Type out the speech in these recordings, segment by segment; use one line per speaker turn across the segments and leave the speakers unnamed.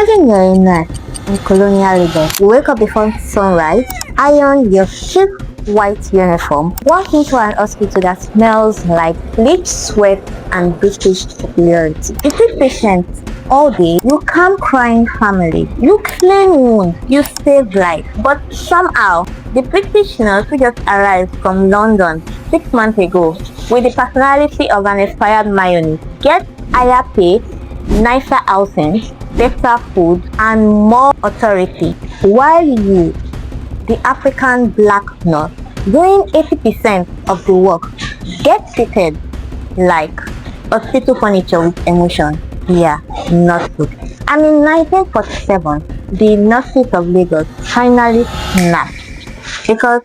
Imagine you're a nurse in colonial Lagos. You wake up before sunrise, iron your chic white uniform, walk into an hospital that smells like bleach, sweat, and British superiority. You treat patients all day, you calm crying family, you clean wounds, you save life. But somehow, the British nurse who just arrived from London 6 months ago with the personality of an expired mayonnaise gets higher pay, nicer housing, better food, and more authority, while you, the African black nurse, doing 80% of the work, get treated like hospital furniture with emotion. Yeah, not good. And in 1947, the nurses of Lagos finally snapped, because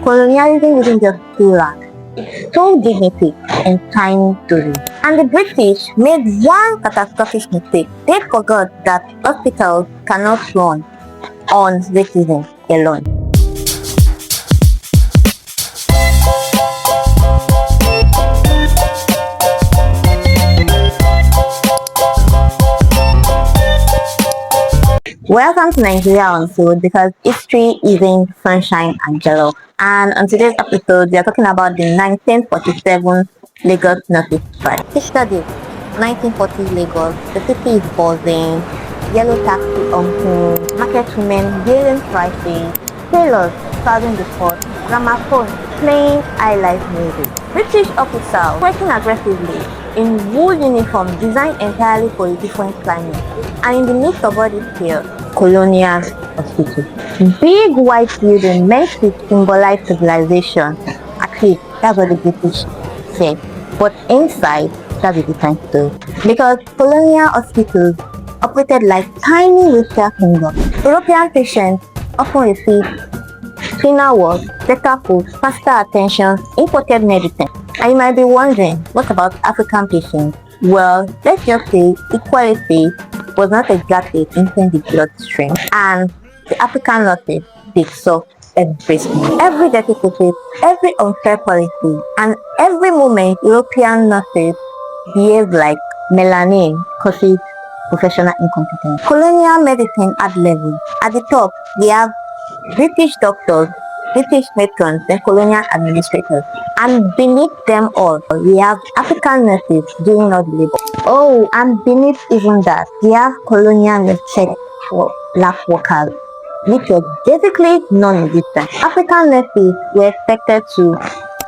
colonialism isn't just still land, it stole dignity in tiny doses. And the British made one catastrophic mistake. They forgot that hospitals cannot run on racism alone. Welcome to Nigeria Untold, because history isn't sunshine and jello. And on today's episode, we are talking about the 1947 Lagos Nurses Strike. This study, 1940 Lagos, the city is buzzing, yellow taxi honking, market women hailing prices, sailors serving the port, gramophone playing high life music, British officers working aggressively in wool uniform designed entirely for a different climate. And in the midst of all this chaos, Colonial Hospital. Big white building meant to symbolize civilization. At least that's what the British said. But inside, that's a different story. Because colonial hospitals operated like tiny western kingdoms. European patients often received cleaner wards, better food, faster attention, imported medicine. And you might be wondering, what about African patients? Well, let's just say equality was not exactly in the bloodstream, and the African nurses did so everything. Every dirty process, every unfair policy, and every moment European nurses behave like melanin causes professional incompetence. Colonial medicine at level. At the top, we have British doctors, British matrons, and colonial administrators. And beneath them all, we have African nurses doing all the labor. Oh, and beneath even that, we have colonial nurses for black workers, which was basically non-existent. African nurses were expected to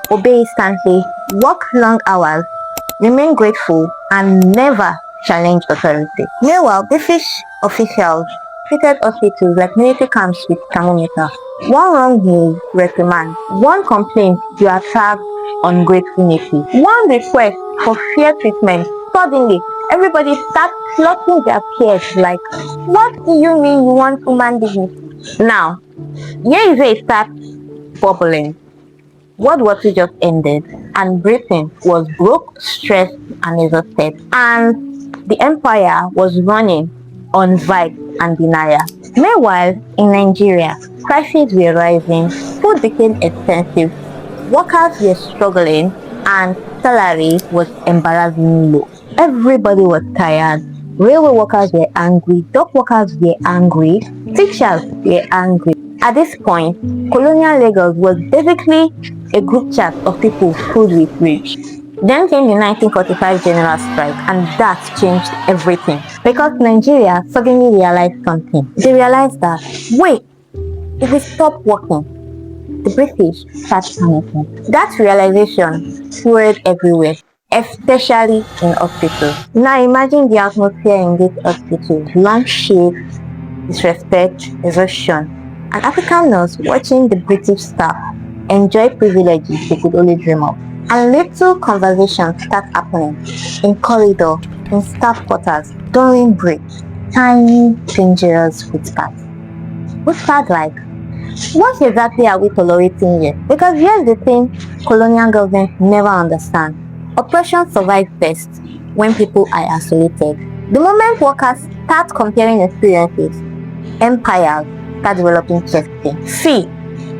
obey instantly, work long hours, remain grateful, and never challenge authority. Meanwhile, British officials treated hospitals like military camps with thermometer. One wrong move, reprimand. One complaint, you are tagged ungrateful native. One request for fair treatment, suddenly everybody starts plotting their peers like, what do you mean you want human dignity? Now, here is where it starts bubbling. World War II just ended, and Britain was broke, stressed, and exhausted. And the empire was running on vibe and denial. Meanwhile, in Nigeria, prices were rising, food became expensive, workers were struggling, and salary was embarrassingly low. Everybody was tired. Railway workers were angry, dock workers were angry, teachers were angry. At this point, colonial Lagos was basically a group chat of people filled with rage. Then came the 1945 general strike, and that changed everything. Because Nigeria suddenly realized something. They realized that, wait, if we stop working, the British start panicking. That realization spread everywhere, especially in hospitals. Now imagine the atmosphere in these hospitals. Long shifts, disrespect, exhaustion. An African nurse watching the British staff enjoy privileges they could only dream of. And little conversations start happening in corridor, in staff quarters, during breaks. Tiny, dangerous whispers. Whispers like, what exactly are we tolerating here? Because here's the thing colonial governments never understand. Oppression survives best when people are isolated. The moment workers start comparing experiences, empires start developing testing. See,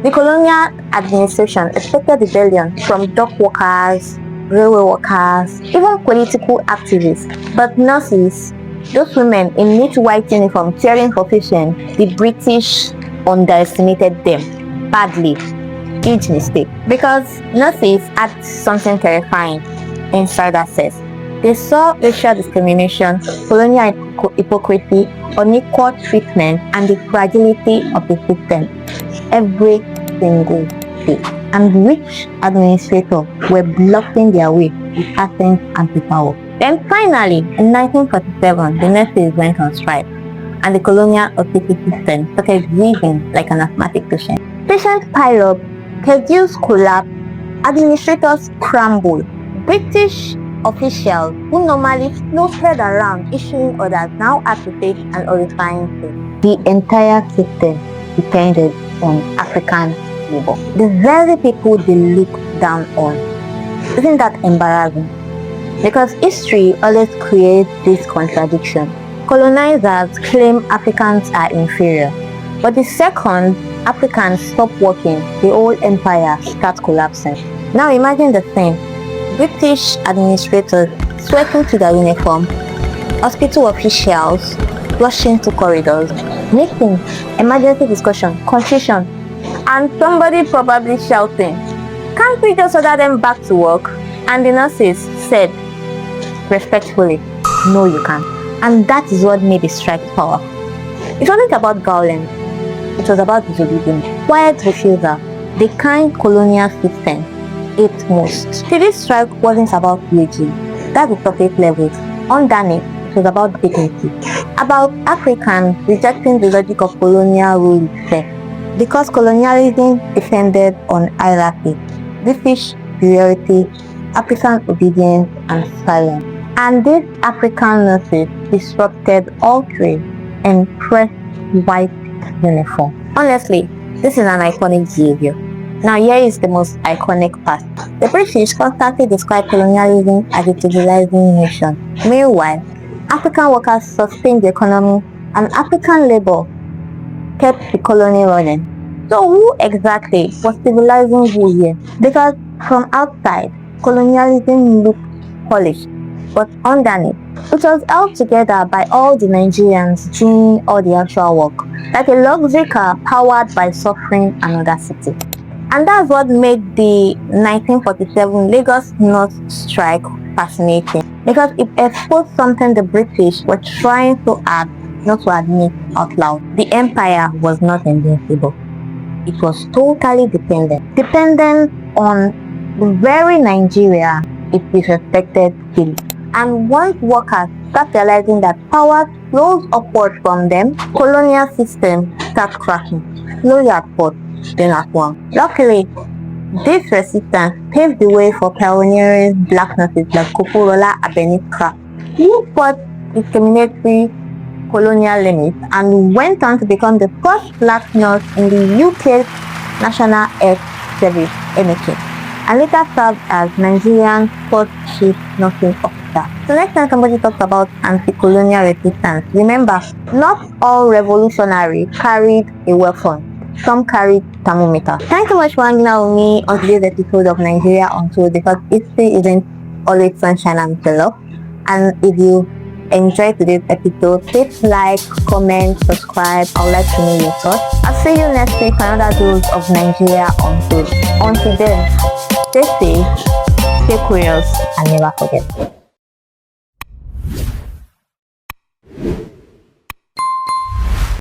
the colonial administration expected rebellion from dock workers, railway workers, even political activists. But nurses Those women in neat white uniform cheering for patients, the British underestimated them badly. Huge mistake. Because nurses had something terrifying inside access. They saw racial discrimination, colonial hypocrisy, unequal treatment, and the fragility of the system every single day. And rich administrators were blocking their way with access and paperwork. Then finally, in 1947, the nurses went on strike, and the colonial hospital system started breathing like an asthmatic patient. Patients pile up, schedules collapse, administrators scramble. British officials who normally floated around issuing orders now had to face an horrifying fate. The entire system depended on African labor. The very people they look down on. Isn't that embarrassing? Because history always creates this contradiction. Colonizers claim Africans are inferior, but the second Africans stop working, the whole empire starts collapsing. Now imagine the scene. British administrators sweating to their uniform, hospital officials rushing to corridors, meeting, emergency discussion, confusion, and somebody probably shouting, "Can't we just order them back to work?" And the nurses said respectfully, "No, you can't." And that is what made the strike powerful. It wasn't about violence, it was about disobedience. Quiet refusal, the kind colonial system ate most. See, this strike wasn't about wages, that's the surface levels. Underneath, it was about dignity, about Africans rejecting the logic of colonial rule itself. Because colonialism depended on hierarchy, British superiority, African obedience, and silence. And these African nurses disrupted all three in pressed white uniform. Honestly, this is an iconic behavior. Now here is the most iconic part. The British constantly described colonialism as a civilizing nation. Meanwhile, African workers sustained the economy and African labor kept the colony running. So who exactly was civilizing who here? Because from outside, colonialism looked polished, but underneath, it was held together by all the Nigerians doing all the actual work, like a luxury car powered by suffering and audacity. And that's what made the 1947 Lagos North strike fascinating, because it exposed something the British were trying so hard not to admit out loud. The empire was not invincible. It was totally dependent on the very Nigeria it disrespected daily. And once workers start realizing that power flows upward from them, colonial system starts crashing, slowly at first, then at once. Luckily, this resistance paved the way for pioneering black nurses like Koporola Abenika, who fought discriminatory colonial limits and went on to become the first black nurse in the UK's National Health Service, NHS, and later served as Nigerian first chief nursing officer. So next time somebody talks about anti-colonial resistance, remember, not all revolutionaries carried a weapon. Some carried thermometers. Thanks so much for hanging out with me on today's episode of Nigeria Untold, because history isn't always sunshine and pillow. And if you enjoyed today's episode, please like, comment, subscribe. I would like to know your thoughts. I'll see you next week for another dose of Nigeria Untold. Until then, stay safe, stay curious, and never forget.